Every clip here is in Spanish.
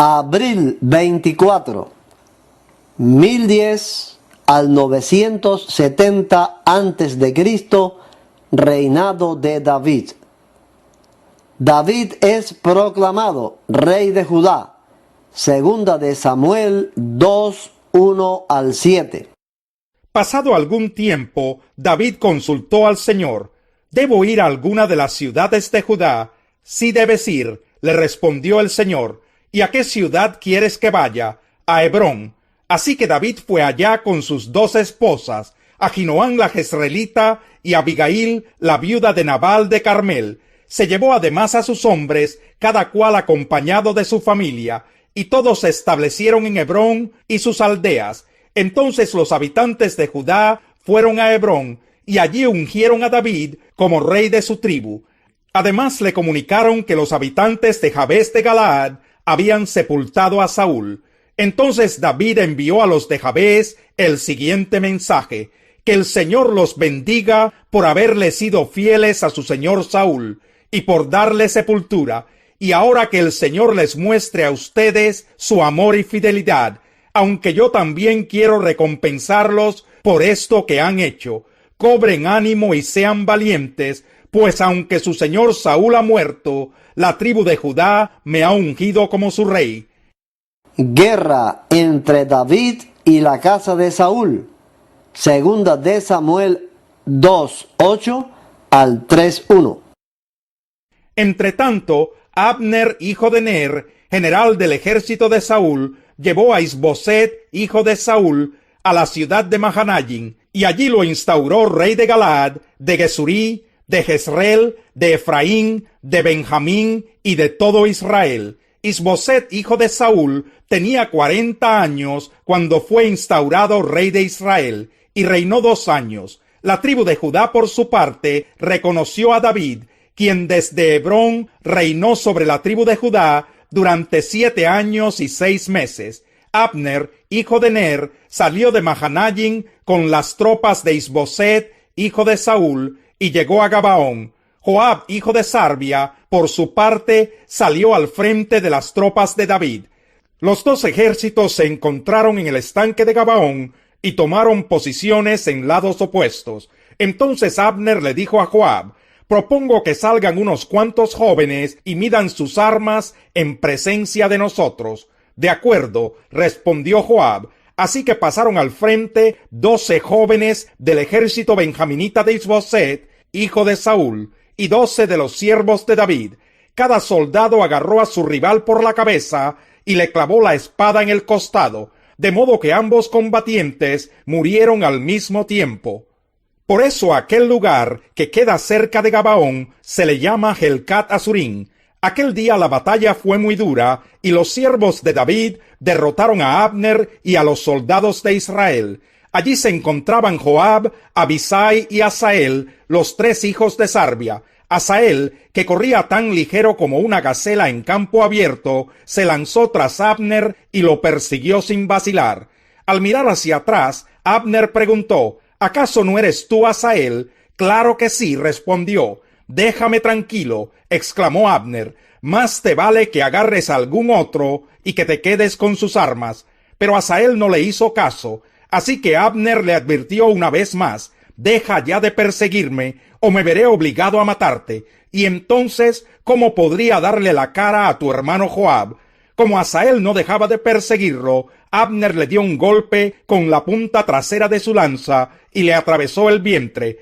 Abril 24, 1010 al 970 a.C., reinado de David. David es proclamado rey de Judá. Segunda de Samuel 2, 1 al 7. Pasado algún tiempo, David consultó al Señor: ¿Debo ir a alguna de las ciudades de Judá? Sí debes ir, le respondió el Señor. ¿Y a qué ciudad quieres que vaya? A Hebrón. Así que David fue allá con sus 2 esposas, Ahinoam la jezreelita y Abigail, la viuda de Nabal de Carmel. Se llevó además a sus hombres, cada cual acompañado de su familia, y todos se establecieron en Hebrón y sus aldeas. Entonces los habitantes de Judá fueron a Hebrón, y allí ungieron a David como rey de su tribu. Además le comunicaron que los habitantes de Jabes de Galaad habían sepultado a Saúl. Entonces David envió a los de Jabes el siguiente mensaje: que el Señor los bendiga por haberle sido fieles a su señor Saúl y por darle sepultura, y ahora que el Señor les muestre a ustedes su amor y fidelidad, aunque yo también quiero recompensarlos por esto que han hecho. Cobren ánimo y sean valientes, pues aunque su señor Saúl ha muerto, la tribu de Judá me ha ungido como su rey. Guerra entre David y la casa de Saúl. Segunda de Samuel 2, 8 al 3, 1. Entretanto, Abner, hijo de Ner, general del ejército de Saúl, llevó a Isboset, hijo de Saúl, a la ciudad de Mahanaim, y allí lo instauró rey de Galaad, de Gesurí, de Jezreel, de Efraín, de Benjamín y de todo Israel. Isboset, hijo de Saúl, tenía 40 años cuando fue instaurado rey de Israel, y reinó 2 años. La tribu de Judá, por su parte, reconoció a David, quien desde Hebrón reinó sobre la tribu de Judá durante 7 años y 6 meses. Abner, hijo de Ner, salió de Mahanaim con las tropas de Isboset, hijo de Saúl, y llegó a Gabaón. Joab, hijo de Sarbia, por su parte, salió al frente de las tropas de David. Los 2 ejércitos se encontraron en el estanque de Gabaón y tomaron posiciones en lados opuestos. Entonces Abner le dijo a Joab: propongo que salgan unos cuantos jóvenes y midan sus armas en presencia de nosotros. De acuerdo, respondió Joab. Así que pasaron al frente 12 jóvenes del ejército benjaminita de Isboset, hijo de Saúl, y 12 de los siervos de David. Cada soldado agarró a su rival por la cabeza y le clavó la espada en el costado, de modo que ambos combatientes murieron al mismo tiempo. Por eso aquel lugar que queda cerca de Gabaón se le llama Helcat Azurín. Aquel día la batalla fue muy dura, y los siervos de David derrotaron a Abner y a los soldados de Israel. Allí se encontraban Joab, Abisai y Asael, los 3 hijos de Sarbia. Asael, que corría tan ligero como una gacela en campo abierto, se lanzó tras Abner y lo persiguió sin vacilar. Al mirar hacia atrás, Abner preguntó: ¿acaso no eres tú, Asael? Claro que sí, respondió. Déjame tranquilo, exclamó Abner. Más te vale que agarres a algún otro y que te quedes con sus armas. Pero Asael no le hizo caso, así que Abner le advirtió una vez más: deja ya de perseguirme, o me veré obligado a matarte. Y entonces, ¿cómo podría darle la cara a tu hermano Joab? Como Asael no dejaba de perseguirlo, Abner le dio un golpe con la punta trasera de su lanza y le atravesó el vientre.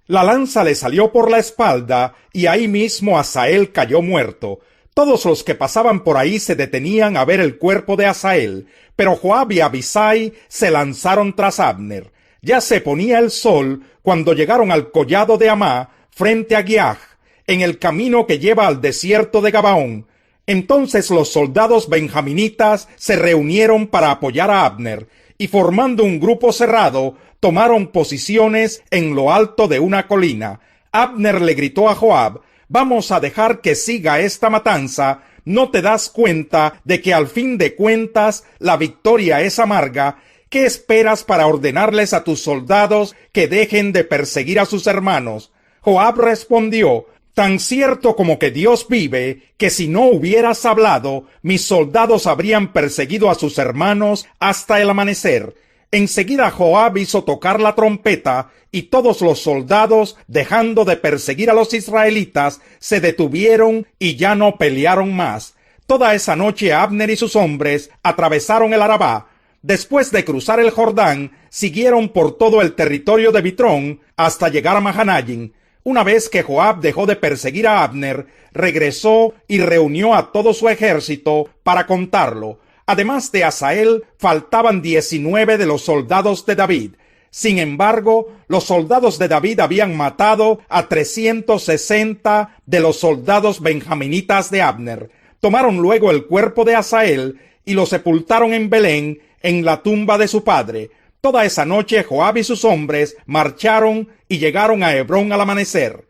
La lanza le salió por la espalda y ahí mismo Asael cayó muerto. Todos los que pasaban por ahí se detenían a ver el cuerpo de Asael, pero Joab y Abisai se lanzaron tras Abner. Ya se ponía el sol cuando llegaron al collado de Amá, frente a Giach, en el camino que lleva al desierto de Gabaón. Entonces los soldados benjaminitas se reunieron para apoyar a Abner, y formando un grupo cerrado, tomaron posiciones en lo alto de una colina. Abner le gritó a Joab: vamos a dejar que siga esta matanza. ¿No te das cuenta de que al fin de cuentas la victoria es amarga? ¿Qué esperas para ordenarles a tus soldados que dejen de perseguir a sus hermanos? Joab respondió: Tan cierto como que Dios vive, que si no hubieras hablado, mis soldados habrían perseguido a sus hermanos hasta el amanecer. Enseguida Joab hizo tocar la trompeta, y todos los soldados, dejando de perseguir a los israelitas, se detuvieron y ya no pelearon más. Toda esa noche Abner y sus hombres atravesaron el Arabá. Después de cruzar el Jordán, siguieron por todo el territorio de Bitrón hasta llegar a Mahanayim. Una vez que Joab dejó de perseguir a Abner, regresó y reunió a todo su ejército para contarlo. Además de Asael, faltaban 19 de los soldados de David. Sin embargo, los soldados de David habían matado a 360 de los soldados benjaminitas de Abner. Tomaron luego el cuerpo de Asael y lo sepultaron en Belén, en la tumba de su padre. Toda esa noche Joab y sus hombres marcharon y llegaron a Hebrón al amanecer.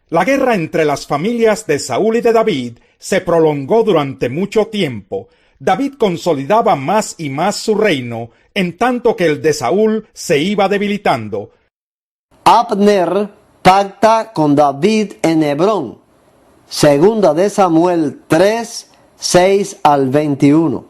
La guerra entre las familias de Saúl y de David se prolongó durante mucho tiempo. David consolidaba más y más su reino, en tanto que el de Saúl se iba debilitando. Abner pacta con David en Hebrón. Segunda de Samuel 3, 6 al 21.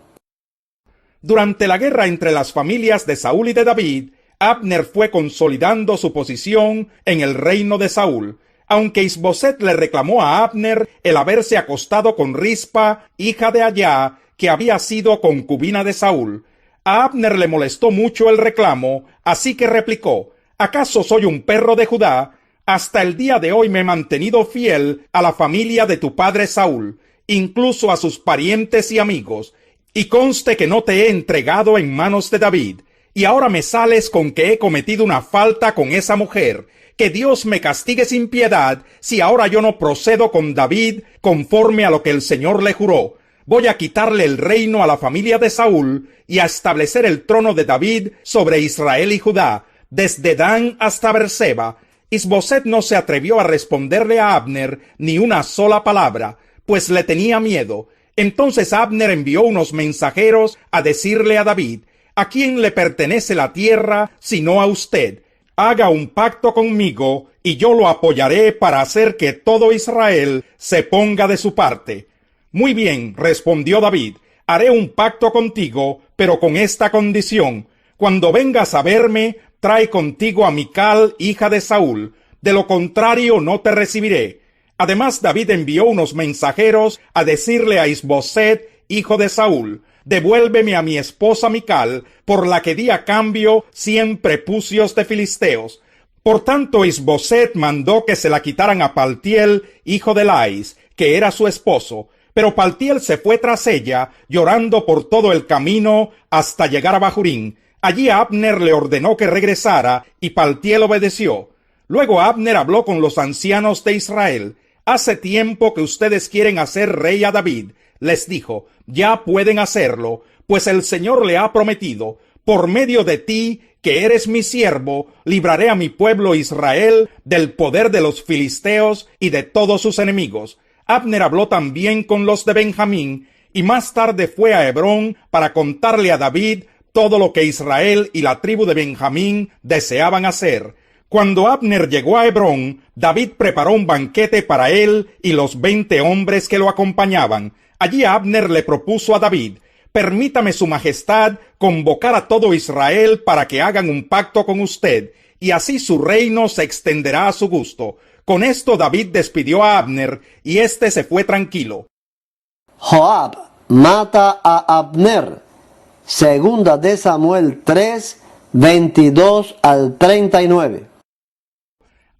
Durante la guerra entre las familias de Saúl y de David, Abner fue consolidando su posición en el reino de Saúl, aunque Isboset le reclamó a Abner el haberse acostado con Rispa, hija de Ayá, que había sido concubina de Saúl. A Abner le molestó mucho el reclamo, así que replicó: ¿acaso soy un perro de Judá? Hasta el día de hoy me he mantenido fiel a la familia de tu padre Saúl, incluso a sus parientes y amigos, y conste que no te he entregado en manos de David, y ahora me sales con que he cometido una falta con esa mujer. Que Dios me castigue sin piedad si ahora yo no procedo con David conforme a lo que el Señor le juró. Voy a quitarle el reino a la familia de Saúl y a establecer el trono de David sobre Israel y Judá, desde Dan hasta Berseba. Isboset no se atrevió a responderle a Abner ni una sola palabra, pues le tenía miedo. Entonces Abner envió unos mensajeros a decirle a David: ¿a quién le pertenece la tierra sino a usted? Haga un pacto conmigo y yo lo apoyaré para hacer que todo Israel se ponga de su parte. Muy bien, respondió David, haré un pacto contigo, pero con esta condición: cuando vengas a verme, trae contigo a Mical, hija de Saúl, de lo contrario no te recibiré. Además, David envió unos mensajeros a decirle a Isboset, hijo de Saúl: devuélveme a mi esposa Mical, por la que di a cambio 100 prepucios de filisteos. Por tanto, Isboset mandó que se la quitaran a Paltiel, hijo de Lais, que era su esposo. Pero Paltiel se fue tras ella, llorando por todo el camino hasta llegar a Bahurín. Allí Abner le ordenó que regresara, y Paltiel obedeció. Luego Abner habló con los ancianos de Israel. Hace tiempo que ustedes quieren hacer rey a David, les dijo. Ya pueden hacerlo, pues el Señor le ha prometido: por medio de ti, que eres mi siervo, libraré a mi pueblo Israel del poder de los filisteos y de todos sus enemigos. Abner habló también con los de Benjamín, y más tarde fue a Hebrón para contarle a David todo lo que Israel y la tribu de Benjamín deseaban hacer. Cuando Abner llegó a Hebrón, David preparó un banquete para él y los 20 hombres que lo acompañaban. Allí Abner le propuso a David: permítame su majestad convocar a todo Israel para que hagan un pacto con usted, y así su reino se extenderá a su gusto. Con esto David despidió a Abner, y éste se fue tranquilo. Joab mata a Abner. Segunda de Samuel 3, 22 al 39.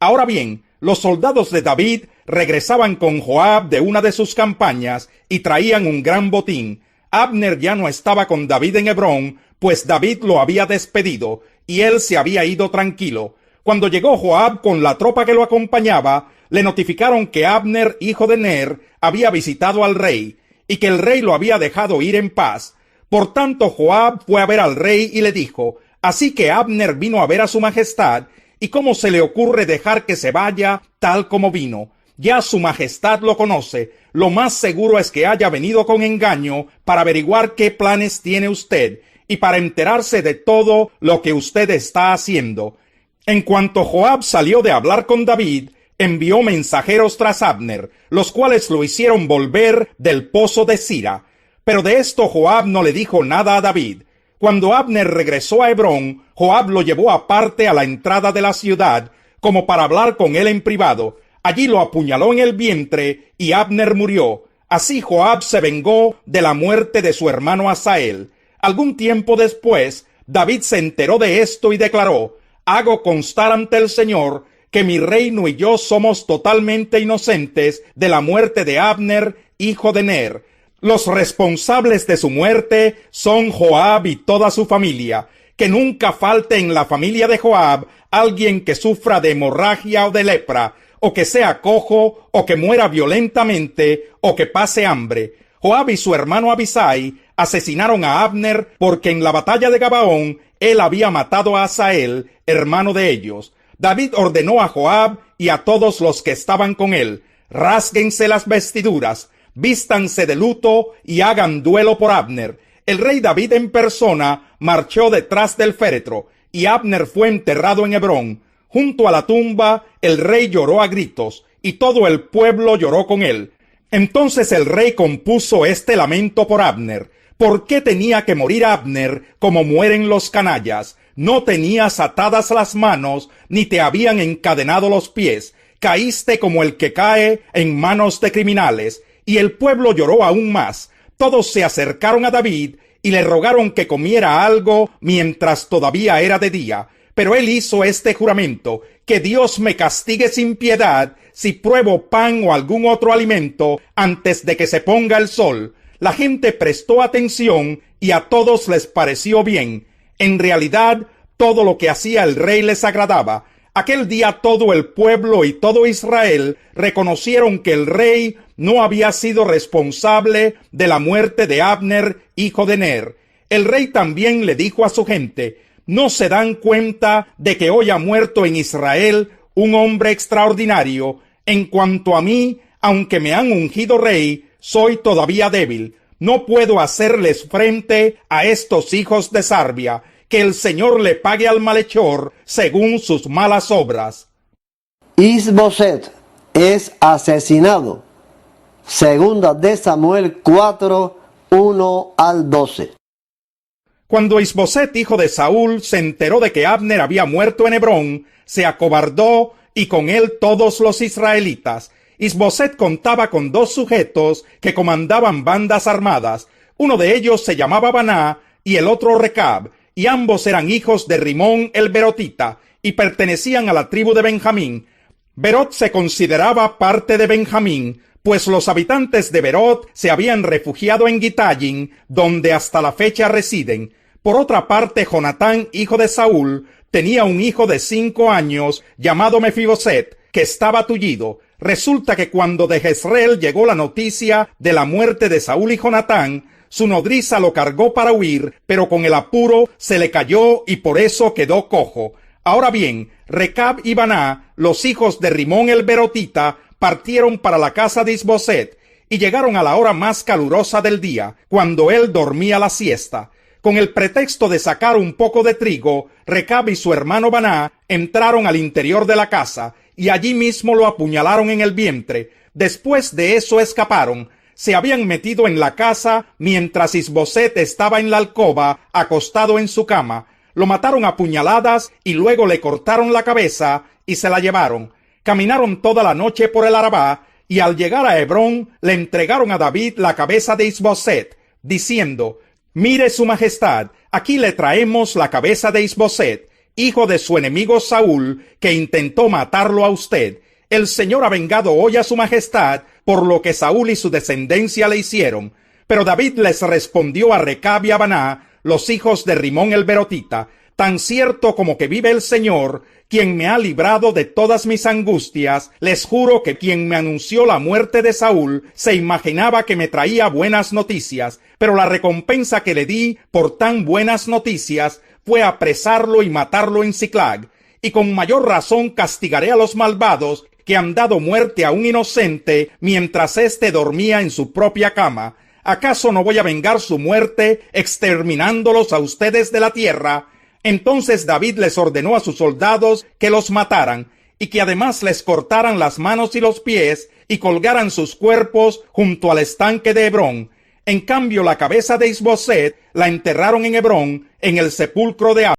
Ahora bien, los soldados de David regresaban con Joab de una de sus campañas y traían un gran botín. Abner ya no estaba con David en Hebrón, pues David lo había despedido, y él se había ido tranquilo. Cuando llegó Joab con la tropa que lo acompañaba, le notificaron que Abner, hijo de Ner, había visitado al rey, y que el rey lo había dejado ir en paz. Por tanto, Joab fue a ver al rey y le dijo: así que Abner vino a ver a su majestad, ¿y cómo se le ocurre dejar que se vaya tal como vino? Ya su majestad lo conoce. Lo más seguro es que haya venido con engaño para averiguar qué planes tiene usted y para enterarse de todo lo que usted está haciendo. En cuanto Joab salió de hablar con David, envió mensajeros tras Abner, los cuales lo hicieron volver del pozo de Sira. Pero de esto Joab no le dijo nada a David. Cuando Abner regresó a Hebrón, Joab lo llevó aparte a la entrada de la ciudad, como para hablar con él en privado. Allí lo apuñaló en el vientre, y Abner murió. Así Joab se vengó de la muerte de su hermano Asael. Algún tiempo después, David se enteró de esto y declaró: «Hago constar ante el Señor que mi reino y yo somos totalmente inocentes de la muerte de Abner, hijo de Ner. Los responsables de su muerte son Joab y toda su familia. Que nunca falte en la familia de Joab alguien que sufra de hemorragia o de lepra, o que sea cojo, o que muera violentamente, o que pase hambre». Joab y su hermano Abisai asesinaron a Abner porque en la batalla de Gabaón él había matado a Asael, hermano de ellos. David ordenó a Joab y a todos los que estaban con él: «Rásguense las vestiduras, vístanse de luto y hagan duelo por Abner». El rey David en persona marchó detrás del féretro, y Abner fue enterrado en Hebrón. Junto a la tumba, el rey lloró a gritos, y todo el pueblo lloró con él. Entonces el rey compuso este lamento por Abner: «¿Por qué tenía que morir Abner como mueren los canallas? No tenías atadas las manos, ni te habían encadenado los pies. Caíste como el que cae en manos de criminales». Y el pueblo lloró aún más. Todos se acercaron a David y le rogaron que comiera algo mientras todavía era de día. Pero él hizo este juramento: «Que Dios me castigue sin piedad si pruebo pan o algún otro alimento antes de que se ponga el sol». La gente prestó atención y a todos les pareció bien. En realidad, todo lo que hacía el rey les agradaba. Aquel día todo el pueblo y todo Israel reconocieron que el rey no había sido responsable de la muerte de Abner, hijo de Ner. El rey también le dijo a su gente: «¿No se dan cuenta de que hoy ha muerto en Israel un hombre extraordinario? En cuanto a mí, aunque me han ungido rey, soy todavía débil. No puedo hacerles frente a estos hijos de Sarbia. Que el Señor le pague al malhechor según sus malas obras». Is-Boset es asesinado. Segunda de Samuel 4, 1 al 12. Cuando Is-Boset, hijo de Saúl, se enteró de que Abner había muerto en Hebrón, se acobardó, y con él todos los israelitas. Is-Boset contaba con 2 sujetos que comandaban bandas armadas. Uno de ellos se llamaba Baná y el otro Recab, y ambos eran hijos de Rimón el Berotita, y pertenecían a la tribu de Benjamín. Berot se consideraba parte de Benjamín, pues los habitantes de Berot se habían refugiado en Gittayin, donde hasta la fecha residen. Por otra parte, Jonatán, hijo de Saúl, tenía un hijo de 5 años llamado Mefiboset, que estaba tullido. Resulta que cuando de Jezreel llegó la noticia de la muerte de Saúl y Jonatán, su nodriza lo cargó para huir, pero con el apuro se le cayó y por eso quedó cojo. Ahora bien, Recab y Baná, los hijos de Rimón el Berotita, partieron para la casa de Is-Boset y llegaron a la hora más calurosa del día, cuando él dormía la siesta. Con el pretexto de sacar un poco de trigo, Recab y su hermano Baná entraron al interior de la casa y allí mismo lo apuñalaron en el vientre. Después de eso escaparon. Se habían metido en la casa mientras Is-Boset estaba en la alcoba, acostado en su cama. Lo mataron a puñaladas y luego le cortaron la cabeza y se la llevaron. Caminaron toda la noche por el Arabá y al llegar a Hebrón le entregaron a David la cabeza de Is-Boset, diciendo: «Mire su majestad, aquí le traemos la cabeza de Is-Boset, hijo de su enemigo Saúl, que intentó matarlo a usted. El Señor ha vengado hoy a su majestad por lo que Saúl y su descendencia le hicieron». Pero David les respondió a Recab y a Baná, los hijos de Rimón el Berotita: «Tan cierto como que vive el Señor, quien me ha librado de todas mis angustias, les juro que quien me anunció la muerte de Saúl se imaginaba que me traía buenas noticias, pero la recompensa que le di por tan buenas noticias fue apresarlo y matarlo en Siclag. Y con mayor razón castigaré a los malvados que han dado muerte a un inocente mientras éste dormía en su propia cama. ¿Acaso no voy a vengar su muerte exterminándolos a ustedes de la tierra?». Entonces David les ordenó a sus soldados que los mataran, y que además les cortaran las manos y los pies y colgaran sus cuerpos junto al estanque de Hebrón. En cambio, la cabeza de Isboset la enterraron en Hebrón, en el sepulcro de